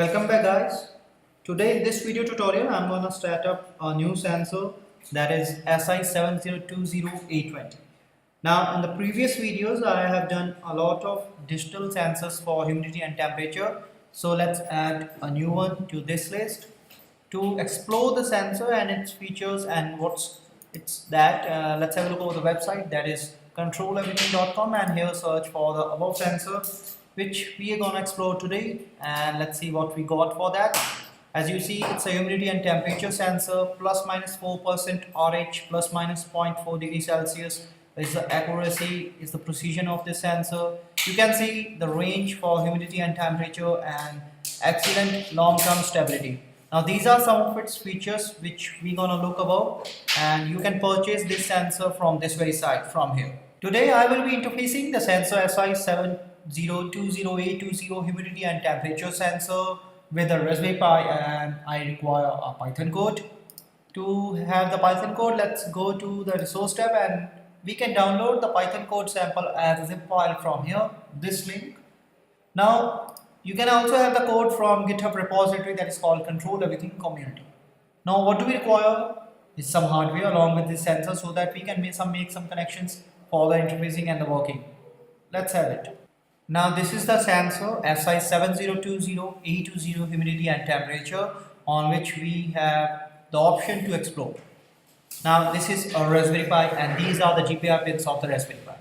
Welcome back guys. Today in this video tutorial I'm going to start up a new sensor that is SI7020-A20. Now in the previous videos I have done a lot of digital sensors for humidity and temperature. So let's add a new one to this list. To explore the sensor and its features and let's have a look over the website, that is controleverything.com, and here search for the above sensor which we are going to explore today, and let's see what we got for that. As you see, it's a humidity and temperature sensor, plus minus 4% RH, plus minus 0.4 degrees Celsius is the accuracy, is the precision of this sensor. You can see the range for humidity and temperature and excellent long-term stability. Now these are some of its features which we're gonna look above, and you can purchase this sensor from this very site from here. Today I will be interfacing the sensor SI7020-A20 humidity and temperature sensor with a Raspberry Pi, and I require a Python code. To have the Python code, let's go to the resource tab and we can download the Python code sample as a zip file from here, this link. Now you can also have the code from GitHub repository that is called Control Everything Community. Now what do we require is some hardware along with this sensor so that we can make some connections for the interfacing and the working. Let's have it. Now this is the sensor SI7020-A20 humidity and temperature, on which we have the option to explore. Now this is a Raspberry Pi and these are the GPIO pins of the Raspberry Pi.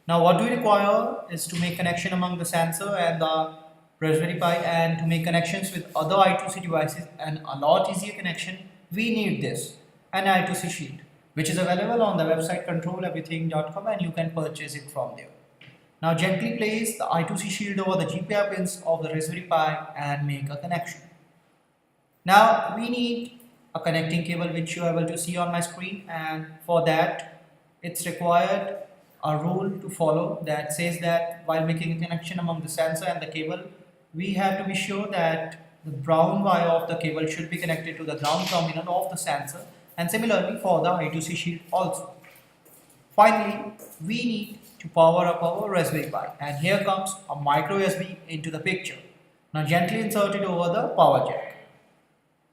Now what we require is to make connection among the sensor and the Raspberry Pi, and to make connections with other I2C devices and a lot easier connection, we need this, an I2C sheet, which is available on the website controleverything.com, and you can purchase it from there. Now gently place the I2C shield over the GPIO pins of the Raspberry Pi and make a connection. Now we need a connecting cable which you are able to see on my screen, and for that it's required a rule to follow that says that while making a connection among the sensor and the cable, we have to be sure that the brown wire of the cable should be connected to the ground terminal of the sensor, and similarly for the I2C shield also. Finally, we need to power up our Raspberry Pi, and here comes a micro USB into the picture. Now gently insert it over the power jack.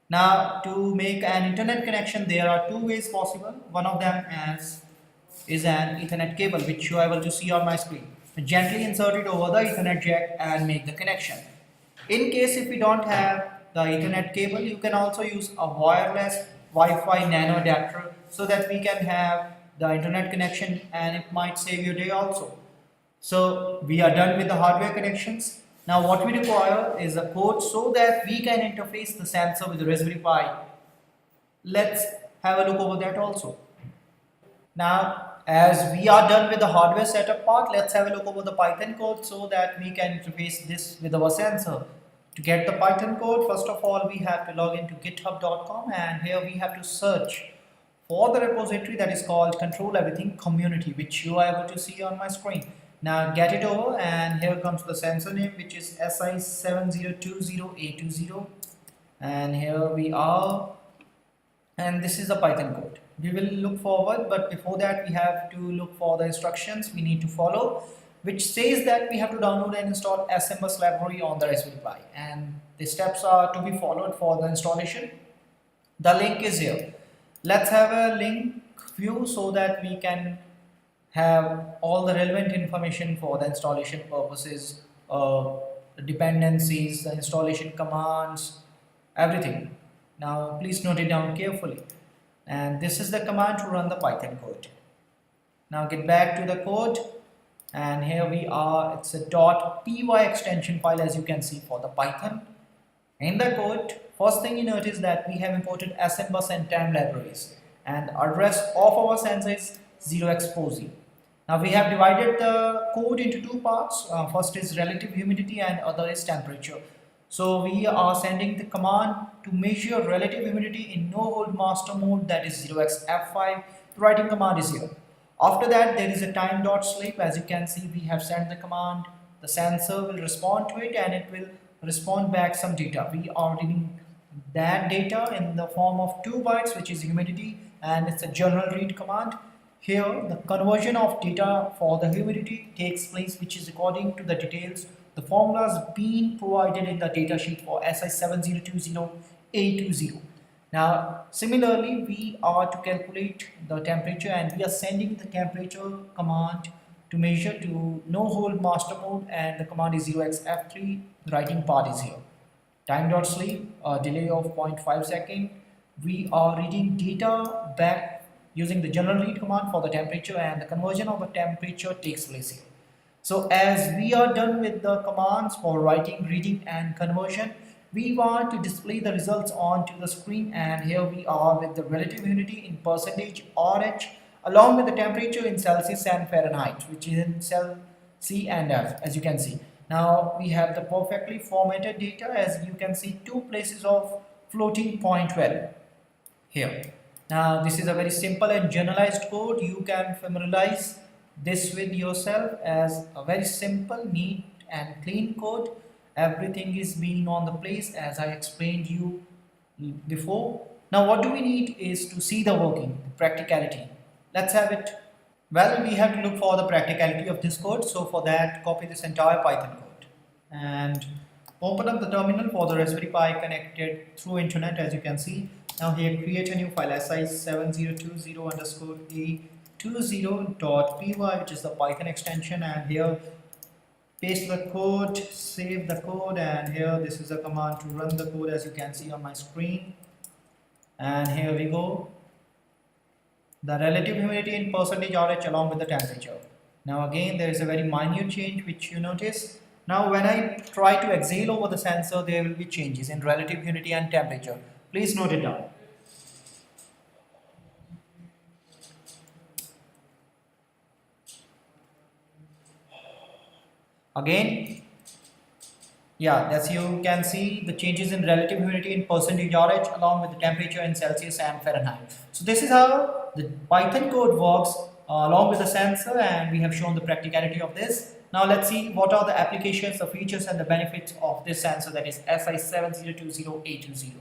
Now to make an internet connection, there are two ways possible. One of them is an Ethernet cable which you are able to see on my screen. Gently insert it over the Ethernet jack and make the connection. In case if we don't have the Ethernet cable, you can also use a wireless Wi-Fi nano adapter so that we can have the internet connection, and it might save your day also. So we are done with the hardware connections. Now what we require is a code so that we can interface the sensor with the Raspberry Pi. Let's have a look over that also. Now as we are done with the hardware setup part, let's have a look over the Python code so that we can interface this with our sensor. To get the Python code, first of all we have to log into github.com, and here we have to search for the repository that is called Control Everything Community, which you are able to see on my screen. Now get it over, and here comes the sensor name, which is SI7020-A20, and here we are, and this is the Python code. We will look forward, but before that we have to look for the instructions we need to follow, which says that we have to download and install CMOS library on the Raspberry Pi, and the steps are to be followed for the installation. The link is here. Let's have a link view so that we can have all the relevant information for the installation purposes, the dependencies, the installation commands, everything. Now please note it down carefully. And this is the command to run the Python code. Now get back to the code, and here we are. It's a .py extension file, as you can see, for the Python. In the code, first thing you notice that we have imported SMBus and TAM libraries, and address of our sensor is 0x40. Now we have divided the code into two parts. First is relative humidity and other is temperature. So we are sending the command to measure relative humidity in no hold master mode, that is 0xF5. The writing command is here. After that there is a time.sleep. As you can see, we have sent the command. The sensor will respond to it and it will respond back some data. We are reading that data in the form of 2 bytes, which is humidity, and it's a general read command. Here the conversion of data for the humidity takes place, which is according to the details The formula has been provided in the datasheet for SI7020-A20. Now, similarly, we are to calculate the temperature and we are sending the temperature command to measure to no hold master mode, and the command is 0xF3, the writing part is here. Time.sleep, a delay of 0.5 second. We are reading data back using the general read command for the temperature, and the conversion of the temperature takes place here. So as we are done with the commands for writing, reading and conversion, we want to display the results onto the screen, and here we are with the relative humidity in percentage RH along with the temperature in Celsius and Fahrenheit, which is in cell C and F, as you can see. Now we have the perfectly formatted data, as you can see 2 places of floating point value here. Now this is a very simple and generalized code. You can familiarize this with yourself as a very simple, neat and clean code. Everything is being on the place as I explained you before. Now what do we need is to see the working, practicality. Let's have it. Well, we have to look for the practicality of this code. So for that, copy this entire Python code and open up the terminal for the Raspberry Pi connected through internet, as you can see. Now here create a new file, SI7020-A20.py, which is the Python extension, and here paste the code, save the code, and here this is a command to run the code, as you can see on my screen. And here we go. The relative humidity in percentage RH along with the temperature. Now again there is a very minute change which you notice. Now when I try to exhale over the sensor, there will be changes in relative humidity and temperature. Please note it down. Again, yeah, as you can see, the changes in relative humidity in percentage RH along with the temperature in Celsius and Fahrenheit. So this is how the Python code works along with the sensor, and we have shown the practicality of this. Now let's see what are the applications, the features and the benefits of this sensor, that is SI7020-A20.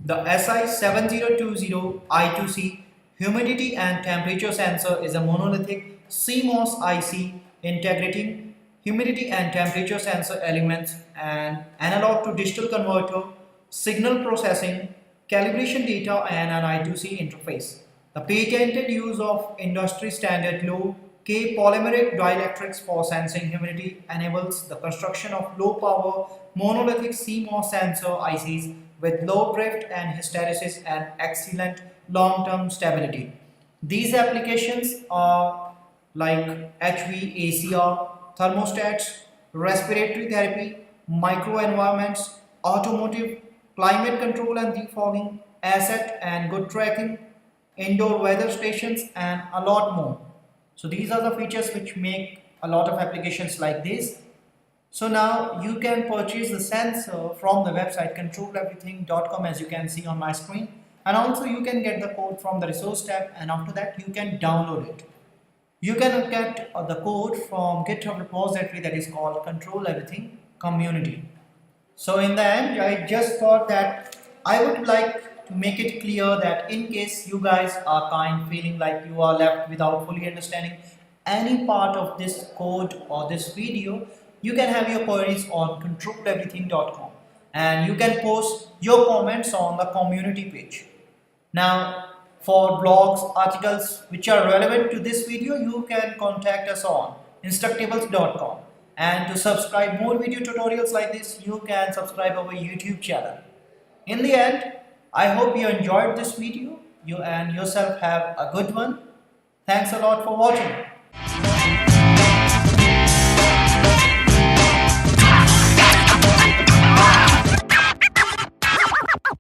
The SI7020 I2C humidity and temperature sensor is a monolithic CMOS IC integrating humidity and temperature sensor elements and analog to digital converter, signal processing, calibration data and an I2C interface. The patented use of industry standard low K polymeric dielectrics for sensing humidity enables the construction of low power monolithic CMOS sensor ICs with low drift and hysteresis and excellent long-term stability. These applications are like HVAC, thermostats, respiratory therapy, microenvironments, automotive, climate control and defogging, asset and good tracking, indoor weather stations and a lot more. So these are the features which make a lot of applications like this. So now you can purchase the sensor from the website controleverything.com, as you can see on my screen, and also you can get the code from the resource tab, and after that you can download it. You can get the code from GitHub repository that is called Control Everything Community. So in the end, I just thought that I would like to make it clear that in case you guys are feeling like you are left without fully understanding any part of this code or this video, you can have your queries on controleverything.com and you can post your comments on the community page. Now, for blogs, articles which are relevant to this video, you can contact us on instructables.com. And to subscribe more video tutorials like this, you can subscribe our YouTube channel. In the end, I hope you enjoyed this video. You and yourself have a good one. Thanks a lot for watching.